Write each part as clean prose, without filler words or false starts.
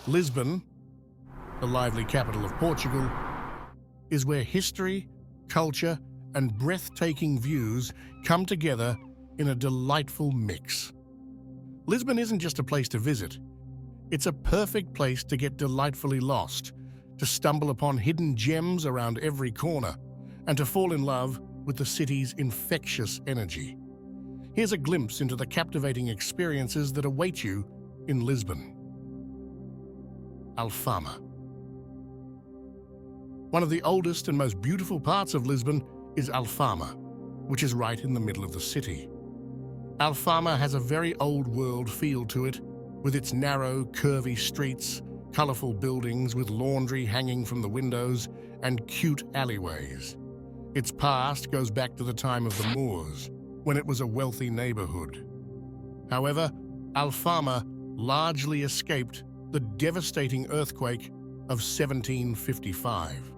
Lisbon, the lively capital of Portugal, is where history, culture, and breathtaking views come together in a delightful mix. Lisbon isn't just a place to visit. It's a perfect place to get delightfully lost, to stumble upon hidden gems around every corner, and to fall in love with the city's infectious energy. Here's a glimpse into the captivating experiences that await you in Lisbon. Alfama. One of the oldest and most beautiful parts of Lisbon is Alfama, which is right in the middle of the city. Alfama has a very old-world feel to it, with its narrow, curvy streets, colourful buildings with laundry hanging from the windows, and cute alleyways. Its past goes back to the time of the Moors, when it was a wealthy neighbourhood. However, Alfama largely escaped the devastating earthquake of 1755.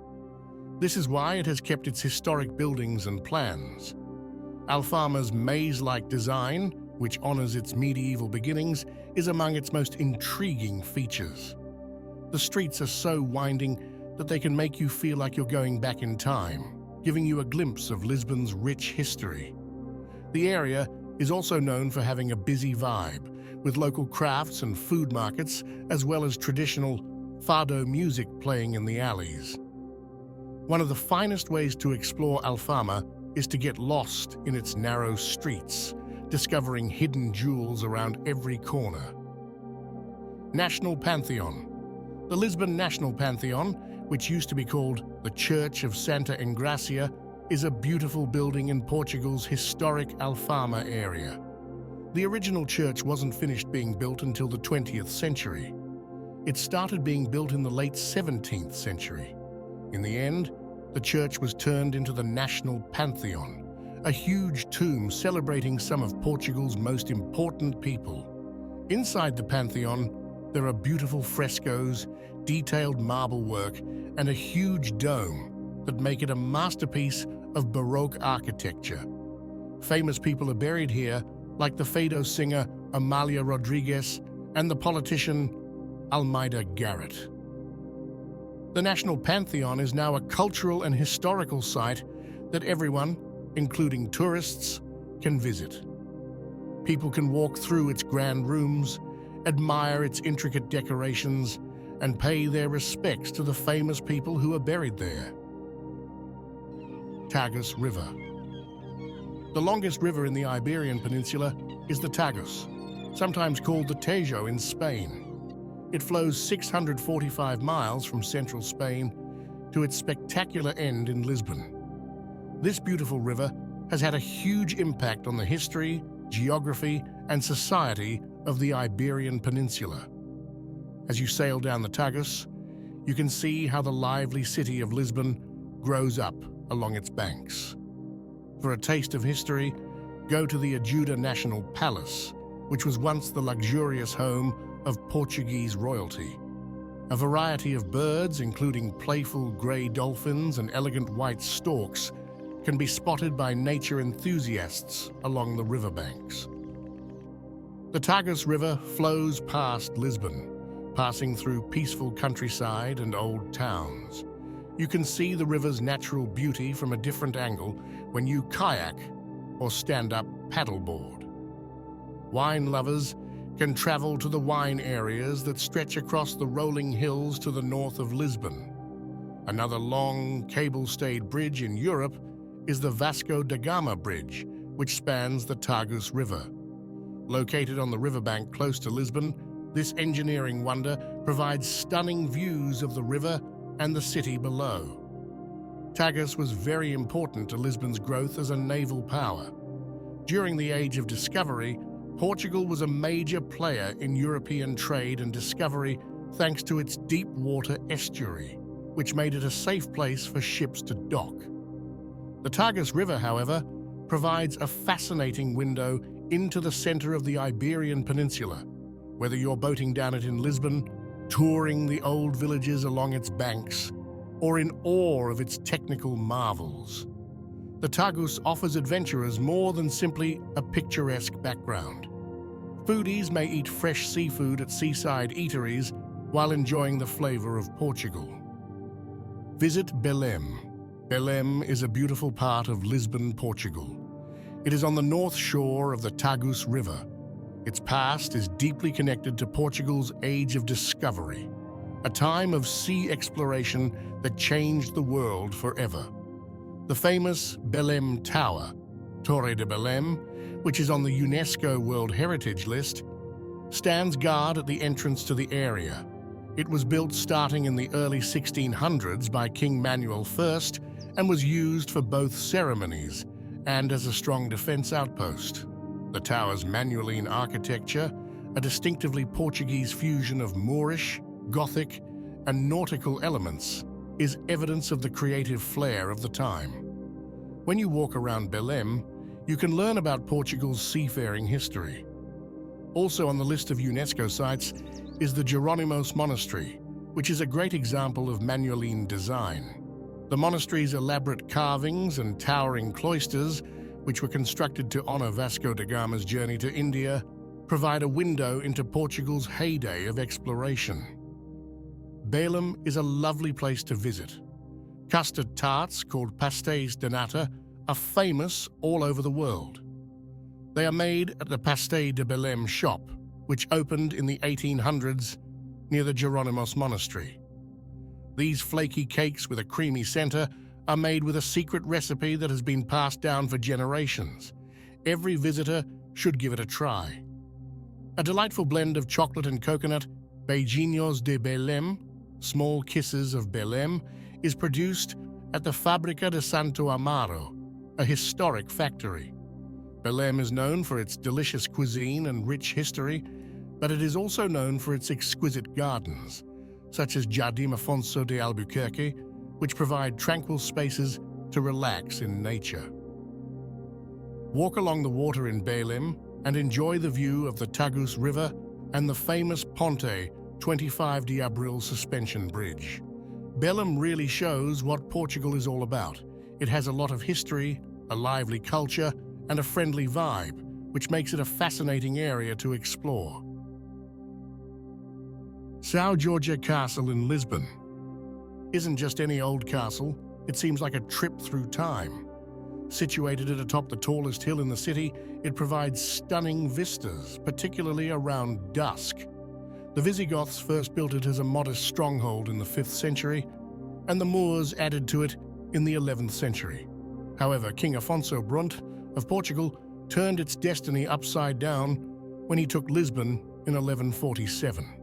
This is why it has kept its historic buildings and plans. Alfama's maze-like design, which honours its medieval beginnings, is among its most intriguing features. The streets are so winding that they can make you feel like you're going back in time, giving you a glimpse of Lisbon's rich history. The area is also known for having a busy vibe, with local crafts and food markets, as well as traditional fado music playing in the alleys. One of the finest ways to explore Alfama is to get lost in its narrow streets, discovering hidden jewels around every corner. National Pantheon. The Lisbon National Pantheon, which used to be called the Church of Santa Engrácia, is a beautiful building in Portugal's historic Alfama area. The original church wasn't finished being built until the 20th century. It started being built in the late 17th century. In the end, the church was turned into the National Pantheon, a huge tomb celebrating some of Portugal's most important people. Inside the Pantheon, there are beautiful frescoes, detailed marble work, and a huge dome that make it a masterpiece of Baroque architecture. Famous people are buried here, like the fado singer Amália Rodrigues and the politician Almeida Garrett. The National Pantheon is now a cultural and historical site that everyone, including tourists, can visit. People can walk through its grand rooms, admire its intricate decorations, and pay their respects to the famous people who are buried there. Tagus River. The longest river in the Iberian Peninsula is the Tagus, sometimes called the Tejo in Spain. It flows 645 miles from central Spain to its spectacular end in Lisbon. This beautiful river has had a huge impact on the history, geography, and society of the Iberian Peninsula. As you sail down the Tagus, you can see how the lively city of Lisbon grows up along its banks. For a taste of history, go to the Ajuda National Palace, which was once the luxurious home of Portuguese royalty. A variety of birds, including playful grey dolphins and elegant white storks, can be spotted by nature enthusiasts along the riverbanks. The Tagus River flows past Lisbon, passing through peaceful countryside and old towns. You can see the river's natural beauty from a different angle when you kayak or stand-up paddleboard. Wine lovers can travel to the wine areas that stretch across the rolling hills to the north of Lisbon. Another long, cable-stayed bridge in Europe is the Vasco da Gama Bridge, which spans the Tagus River. Located on the riverbank close to Lisbon, this engineering wonder provides stunning views of the river and the city below. Tagus was very important to Lisbon's growth as a naval power. During the Age of Discovery, Portugal was a major player in European trade and discovery thanks to its deep water estuary, which made it a safe place for ships to dock. The Tagus River, however, provides a fascinating window into the center of the Iberian Peninsula, whether you're boating down it in Lisbon, touring the old villages along its banks, or in awe of its technical marvels. The Tagus offers adventurers more than simply a picturesque background. Foodies may eat fresh seafood at seaside eateries, while enjoying the flavor of Portugal. Visit Belem. Belem is a beautiful part of Lisbon, Portugal. It is on the north shore of the Tagus River. Its past is deeply connected to Portugal's age of discovery, a time of sea exploration that changed the world forever. The famous Belem Tower, Torre de Belem, which is on the UNESCO World Heritage List, stands guard at the entrance to the area. It was built starting in the early 1600s by King Manuel I and was used for both ceremonies and as a strong defense outpost. The tower's Manueline architecture, a distinctively Portuguese fusion of Moorish, Gothic, and nautical elements, is evidence of the creative flair of the time. When you walk around Belem, you can learn about Portugal's seafaring history. Also on the list of UNESCO sites is the Jerónimos Monastery, which is a great example of Manueline design. The monastery's elaborate carvings and towering cloisters, which were constructed to honor Vasco da Gama's journey to India, provide a window into Portugal's heyday of exploration. Belem is a lovely place to visit. Custard tarts, called pastéis de nata, are famous all over the world. They are made at the Pastéis de Belem shop, which opened in the 1800s near the Jerónimos Monastery. These flaky cakes with a creamy center are made with a secret recipe that has been passed down for generations. Every visitor should give it a try. A delightful blend of chocolate and coconut, beijinhos de Belem, small kisses of Belem, is produced at the Fábrica de Santo Amaro, a historic factory. Belem is known for its delicious cuisine and rich history, but it is also known for its exquisite gardens, such as Jardim Afonso de Albuquerque, which provide tranquil spaces to relax in nature. Walk along the water in Belem and enjoy the view of the Tagus River and the famous Ponte 25 de Abril suspension bridge. Belem really shows what Portugal is all about. It has a lot of history, a lively culture, and a friendly vibe, which makes it a fascinating area to explore. Sao Jorge Castle in Lisbon isn't just any old castle, it seems like a trip through time. Situated atop the tallest hill in the city, it provides stunning vistas, particularly around dusk. The Visigoths first built it as a modest stronghold in the 5th century, and the Moors added to it in the 11th century. However, King Afonso of Portugal turned its destiny upside down when he took Lisbon in 1147.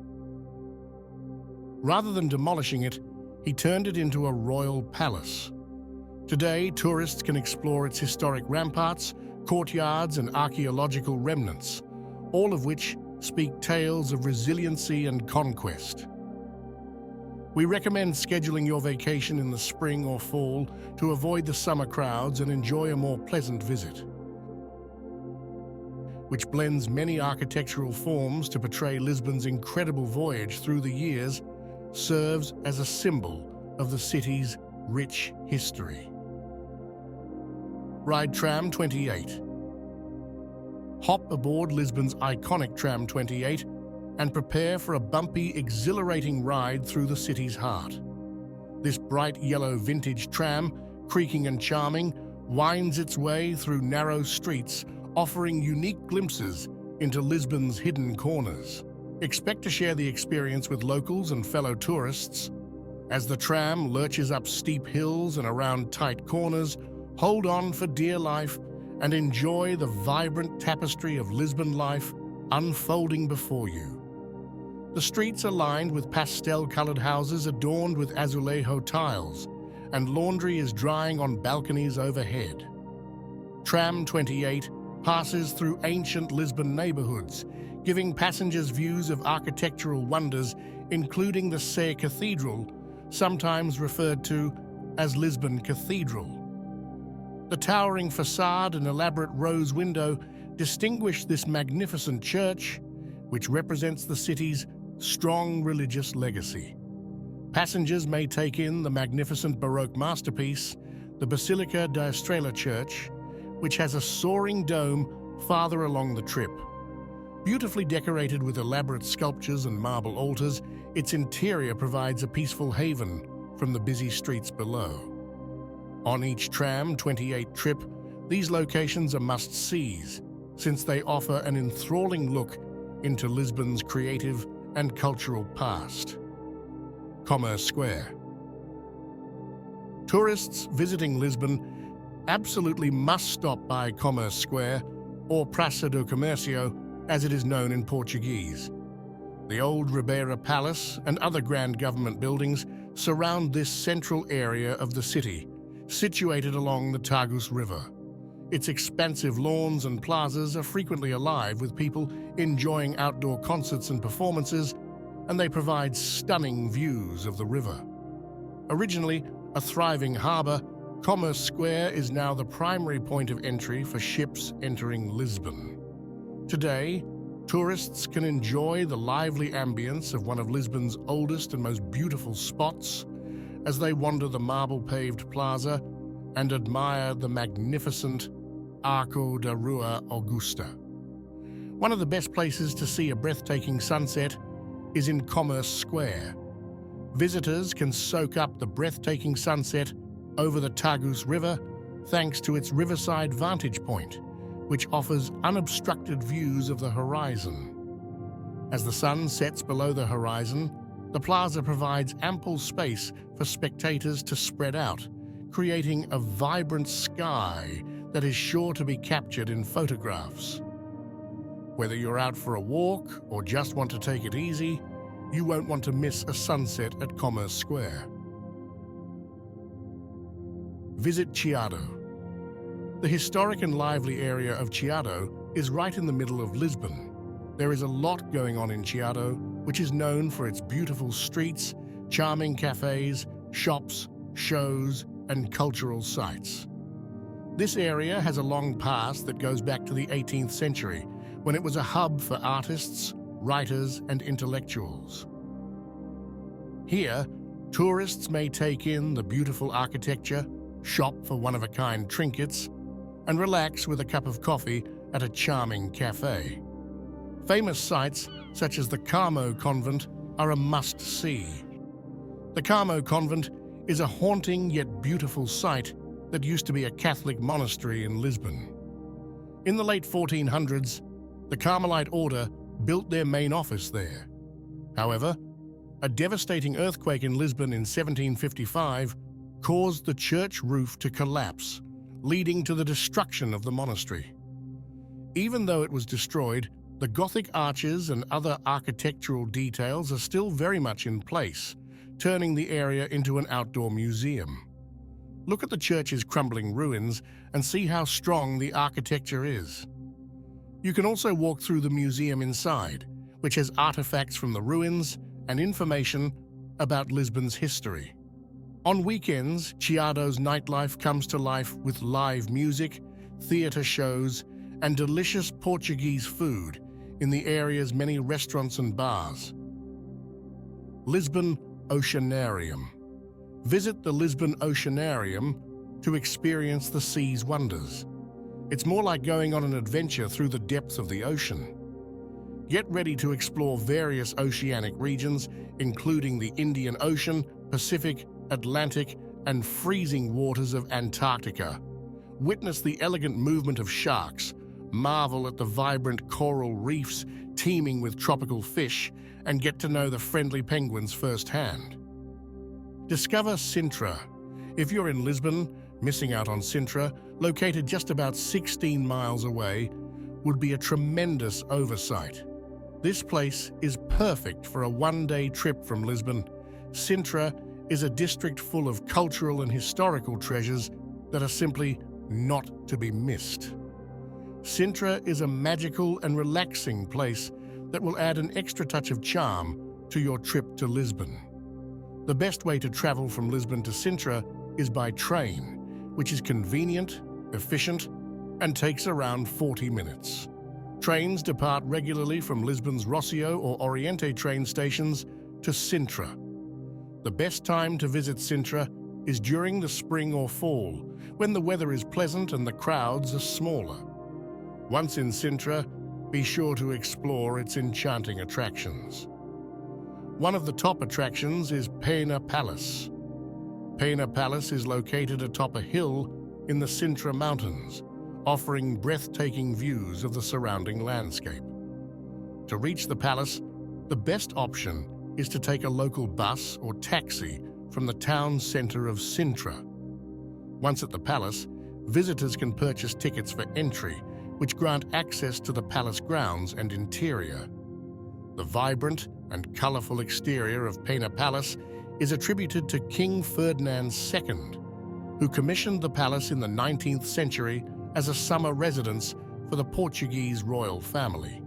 Rather than demolishing it, he turned it into a royal palace. Today, tourists can explore its historic ramparts, courtyards, and archaeological remnants, all of which speak tales of resiliency and conquest. We recommend scheduling your vacation in the spring or fall to avoid the summer crowds and enjoy a more pleasant visit, which blends many architectural forms to portray Lisbon's incredible voyage through the years, serves as a symbol of the city's rich history. Ride Tram 28. Hop aboard Lisbon's iconic Tram 28 and prepare for a bumpy, exhilarating ride through the city's heart. This bright yellow vintage tram, creaking and charming, winds its way through narrow streets, offering unique glimpses into Lisbon's hidden corners. Expect to share the experience with locals and fellow tourists. As the tram lurches up steep hills and around tight corners, hold on for dear life and enjoy the vibrant tapestry of Lisbon life unfolding before you. The streets are lined with pastel-colored houses adorned with azulejo tiles, and laundry is drying on balconies overhead. Tram 28 passes through ancient Lisbon neighborhoods, giving passengers views of architectural wonders, including the Sé Cathedral, sometimes referred to as Lisbon Cathedral. The towering facade and elaborate rose window distinguish this magnificent church, which represents the city's strong religious legacy. Passengers may take in the magnificent Baroque masterpiece, the Basilica da Estrela church, which has a soaring dome farther along the trip. Beautifully decorated with elaborate sculptures and marble altars, its interior provides a peaceful haven from the busy streets below. On each Tram 28 trip, these locations are must-sees, since they offer an enthralling look into Lisbon's creative and cultural past. Commerce Square. Tourists visiting Lisbon absolutely must stop by Commerce Square, or Praça do Comércio, as it is known in Portuguese. The old Ribeira Palace and other grand government buildings surround this central area of the city, situated along the Tagus River. Its expansive lawns and plazas are frequently alive with people enjoying outdoor concerts and performances, and they provide stunning views of the river. Originally a thriving harbour, Commerce Square is now the primary point of entry for ships entering Lisbon. Today, tourists can enjoy the lively ambience of one of Lisbon's oldest and most beautiful spots as they wander the marble-paved plaza and admire the magnificent Arco da Rua Augusta. One of the best places to see a breathtaking sunset is in Commerce Square. Visitors can soak up the breathtaking sunset over the Tagus River thanks to its riverside vantage point, which offers unobstructed views of the horizon. As the sun sets below the horizon, the plaza provides ample space for spectators to spread out, creating a vibrant sky that is sure to be captured in photographs. Whether you're out for a walk or just want to take it easy, you won't want to miss a sunset at Commerce Square. Visit Chiado. The historic and lively area of Chiado is right in the middle of Lisbon. There is a lot going on in Chiado, which is known for its beautiful streets, charming cafes, shops, shows, and cultural sites. This area has a long past that goes back to the 18th century, when it was a hub for artists, writers, and intellectuals. Here, tourists may take in the beautiful architecture, shop for one-of-a-kind trinkets, and relax with a cup of coffee at a charming cafe. Famous sites such as the Carmo Convent are a must-see. The Carmo Convent is a haunting yet beautiful site that used to be a Catholic monastery in Lisbon. In the late 1400s, the Carmelite order built their main office there. However, a devastating earthquake in Lisbon in 1755 caused the church roof to collapse, leading to the destruction of the monastery. Even though it was destroyed, the Gothic arches and other architectural details are still very much in place, turning the area into an outdoor museum. Look at the church's crumbling ruins and see how strong the architecture is. You can also walk through the museum inside, which has artifacts from the ruins and information about Lisbon's history. On weekends, Chiado's nightlife comes to life with live music, theatre shows, and delicious Portuguese food in the area's many restaurants and bars. Lisbon Oceanarium. Visit the Lisbon Oceanarium to experience the sea's wonders. It's more like going on an adventure through the depths of the ocean. Get ready to explore various oceanic regions, including the Indian Ocean, Pacific, Atlantic, and freezing waters of Antarctica. Witness the elegant movement of sharks, marvel at the vibrant coral reefs teeming with tropical fish, and get to know the friendly penguins firsthand. Discover Sintra. If you're in Lisbon, missing out on Sintra, located just about 16 miles away, would be a tremendous oversight. This place is perfect for a one-day trip from Lisbon. Sintra is a district full of cultural and historical treasures that are simply not to be missed. Sintra is a magical and relaxing place that will add an extra touch of charm to your trip to Lisbon. The best way to travel from Lisbon to Sintra is by train, which is convenient, efficient, and takes around 40 minutes. Trains depart regularly from Lisbon's Rocio or Oriente train stations to Sintra. The best time to visit Sintra is during the spring or fall, when the weather is pleasant and the crowds are smaller. Once in Sintra, be sure to explore its enchanting attractions. One of the top attractions is Pena Palace. Pena Palace is located atop a hill in the Sintra Mountains, offering breathtaking views of the surrounding landscape. To reach the palace, the best option is to take a local bus or taxi from the town center of Sintra. Once at the palace, visitors can purchase tickets for entry, which grant access to the palace grounds and interior. The vibrant and colorful exterior of Pena Palace is attributed to King Ferdinand II, who commissioned the palace in the 19th century as a summer residence for the Portuguese royal family.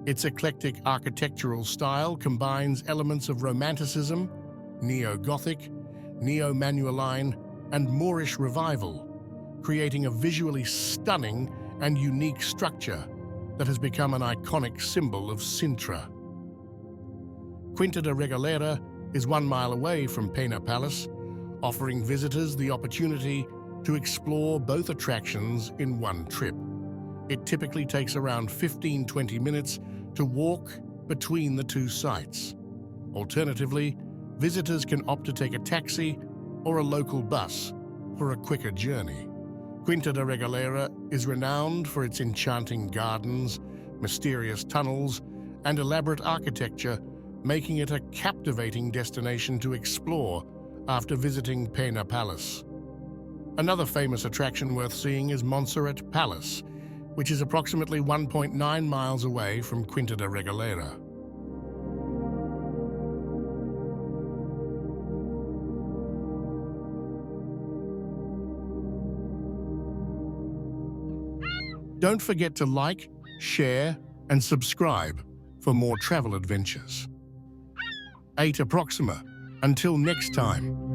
Its eclectic architectural style combines elements of Romanticism, Neo-Gothic, Neo-Manueline, and Moorish revival, creating a visually stunning and unique structure that has become an iconic symbol of Sintra. Quinta da Regaleira is 1 mile away from Pena Palace, offering visitors the opportunity to explore both attractions in one trip. It typically takes around 15-20 minutes to walk between the two sites. Alternatively, visitors can opt to take a taxi or a local bus for a quicker journey. Quinta da Regaleira is renowned for its enchanting gardens, mysterious tunnels, and elaborate architecture, making it a captivating destination to explore after visiting Pena Palace. Another famous attraction worth seeing is Montserrat Palace, which is approximately 1.9 miles away from Quinta da Regaleira. Don't forget to like, share, and subscribe for more travel adventures. 8 Approxima. Until next time.